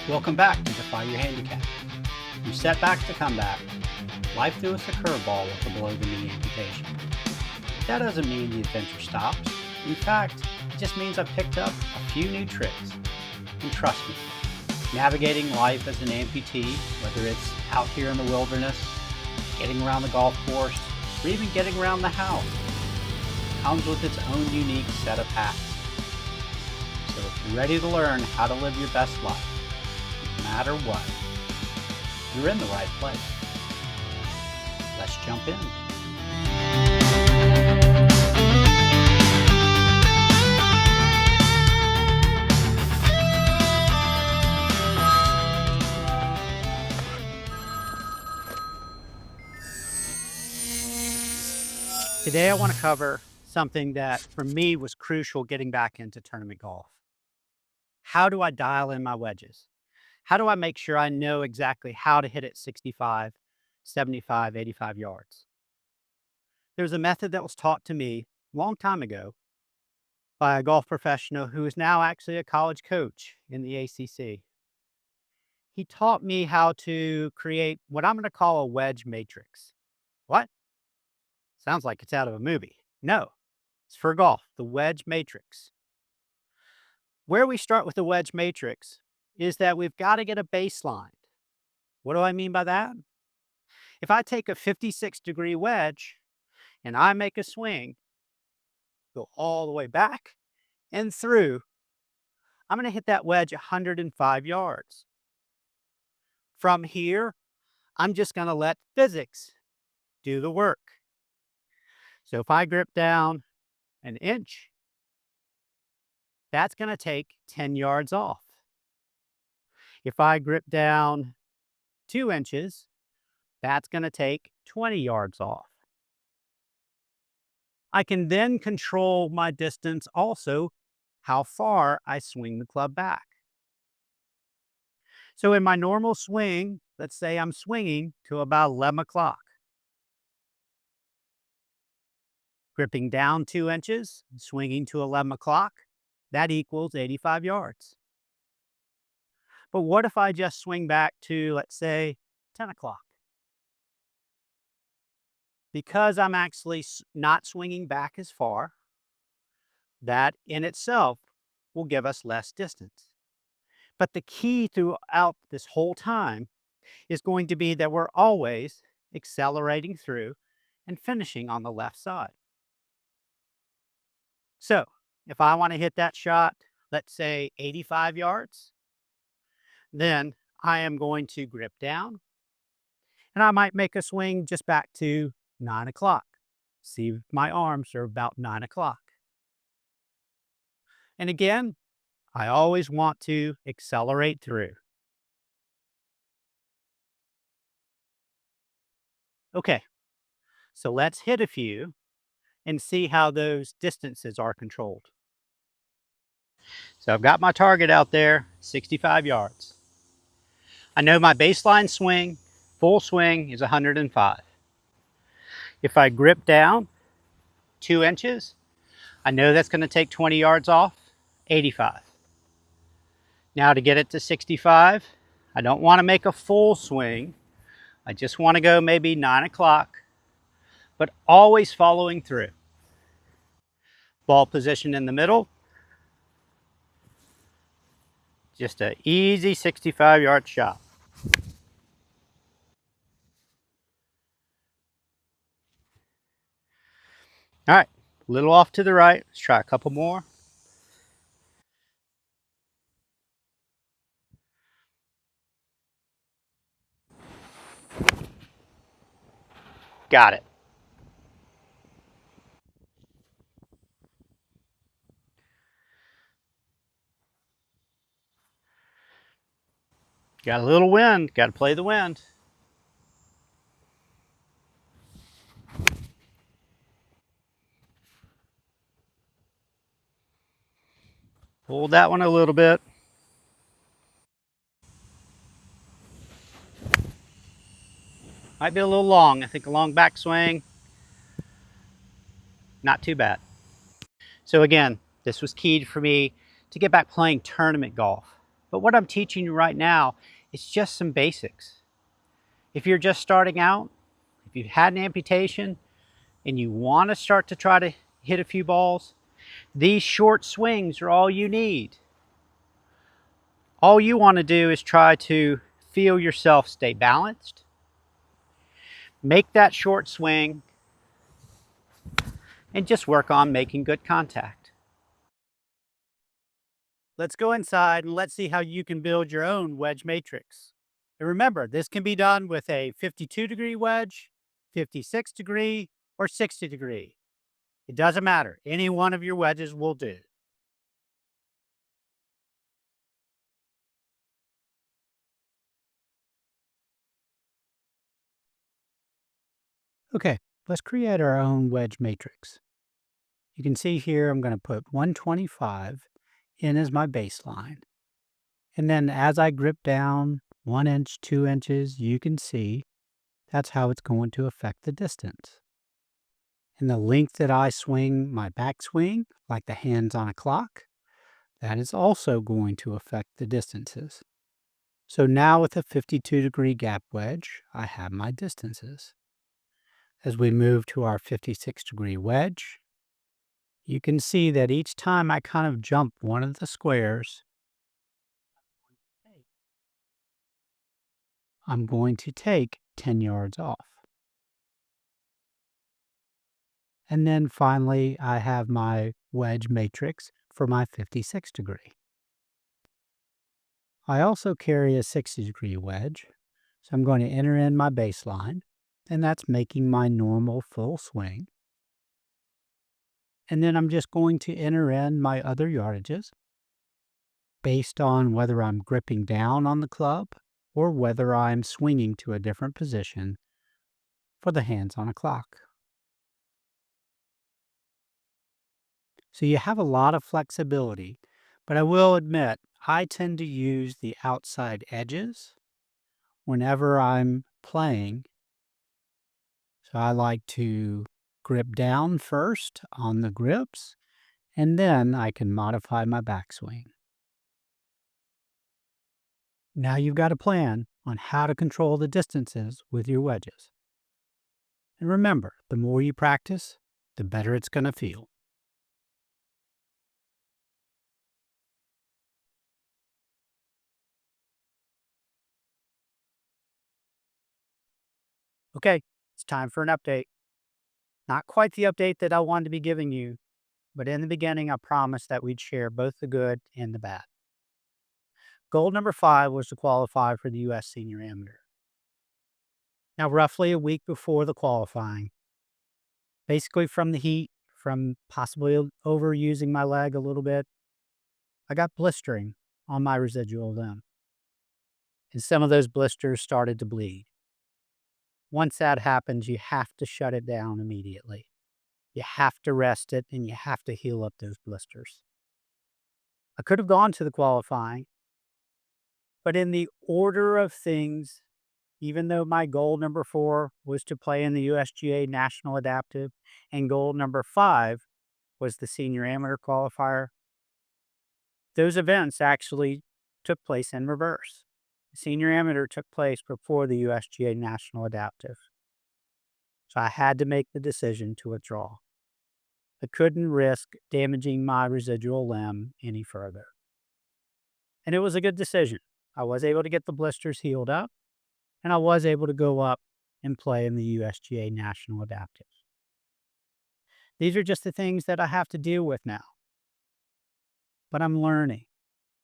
Welcome back to Defy Your Handicap. From setback to comeback, life threw us a curveball with a below-the-knee amputation. That doesn't mean the adventure stops. In fact, it just means I've picked up a few new tricks. And trust me, navigating life as an amputee, whether it's out here in the wilderness, getting around the golf course, or even getting around the house, comes with its own unique set of hacks. So if you're ready to learn how to live your best life, no matter what, you're in the right place. Let's jump in. Today I want to cover something that for me was crucial getting back into tournament golf. How do I dial in my wedges? How do I make sure I know exactly how to hit it 65, 75, 85 yards? There's a method that was taught to me a long time ago by a golf professional who is now actually a college coach in the ACC. He taught me how to create what I'm going to call a wedge matrix. What? Sounds like it's out of a movie. No, it's for golf, the wedge matrix. Where we start with the wedge matrix is that we've got to get a baseline. What do I mean by that? If I take a 56-degree wedge and I make a swing, go all the way back and through, I'm going to hit that wedge 105 yards. From here, I'm just going to let physics do the work. So if I grip down an inch, that's going to take 10 yards off. If I grip down 2 inches, that's going to take 20 yards off. I can then control my distance also, how far I swing the club back. So in my normal swing, let's say I'm swinging to about 11 o'clock. Gripping down 2 inches, swinging to 11 o'clock, that equals 85 yards. But what if I just swing back to, let's say, 10 o'clock? Because I'm actually not swinging back as far, that in itself will give us less distance. But the key throughout this whole time is going to be that we're always accelerating through and finishing on the left side. So if I want to hit that shot, let's say 85 yards, then I am going to grip down and I might make a swing just back to 9 o'clock. See, my arms are about 9 o'clock. And again, I always want to accelerate through. Okay, so let's hit a few and see how those distances are controlled. So I've got my target out there, 65 yards. I know my baseline swing, full swing is 105. If I grip down 2 inches, I know that's going to take 20 yards off, 85. Now to get it to 65, I don't want to make a full swing. I just want to go maybe 9 o'clock, but always following through. Ball position in the middle. Just an easy 65-yard shot. All right, a little off to the right. Let's try a couple more. Got it. Got a little wind. Got to play the wind. Hold that one a little bit. Might be a little long. I think a long backswing. Not too bad. So again, this was key for me to get back playing tournament golf. But what I'm teaching you right now is just some basics. If you're just starting out, if you've had an amputation and you want to start to try to hit a few balls, these short swings are all you need. All you want to do is try to feel yourself stay balanced, make that short swing, and just work on making good contact. Let's go inside and let's see how you can build your own wedge matrix. And remember, this can be done with a 52-degree wedge, 56-degree, or 60-degree. It doesn't matter. Any one of your wedges will do. Okay, let's create our own wedge matrix. You can see here I'm going to put 125 in as my baseline. And then as I grip down 1 inch, 2 inches, you can see that's how it's going to affect the distance. And the length that I swing my backswing, like the hands on a clock, that is also going to affect the distances. So now with a 52-degree gap wedge, I have my distances. As we move to our 56-degree wedge, you can see that each time I kind of jump one of the squares, I'm going to take 10 yards off. And then finally, I have my wedge matrix for my 56 degree. I also carry a 60-degree wedge, so I'm going to enter in my baseline, and that's making my normal full swing. And then I'm just going to enter in my other yardages based on whether I'm gripping down on the club or whether I'm swinging to a different position for the hands on a clock. So you have a lot of flexibility, but I will admit I tend to use the outside edges whenever I'm playing. So I like to grip down first on the grips, and then I can modify my backswing. Now you've got a plan on how to control the distances with your wedges. And remember, the more you practice, the better it's going to feel. Okay, it's time for an update. Not quite the update that I wanted to be giving you, but in the beginning, I promised that we'd share both the good and the bad. Goal number 5 was to qualify for the U.S. Senior Amateur. Now, roughly a week before the qualifying, basically from the heat, from possibly overusing my leg a little bit, I got blistering on my residual limb. And some of those blisters started to bleed. Once that happens, you have to shut it down immediately. You have to rest it and you have to heal up those blisters. I could have gone to the qualifying, but in the order of things, even though my goal number 4 was to play in the USGA National Adaptive and goal number 5 was the Senior Amateur qualifier, those events actually took place in reverse. The Senior Amateur took place before the USGA National Adaptive. So I had to make the decision to withdraw. I couldn't risk damaging my residual limb any further. And it was a good decision. I was able to get the blisters healed up, and I was able to go up and play in the USGA National Adaptive. These are just the things that I have to deal with now. But I'm learning.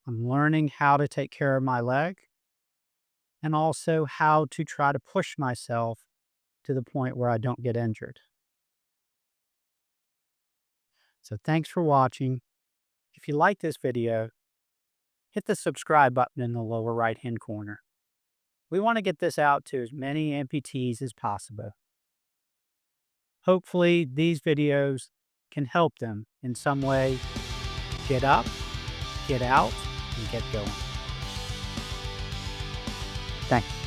I'm learning how to take care of my leg and also how to try to push myself to the point where I don't get injured. So thanks for watching. If you like this video, hit the subscribe button in the lower right-hand corner. We want to get this out to as many amputees as possible. Hopefully, these videos can help them in some way get up, get out, and get going. Thanks.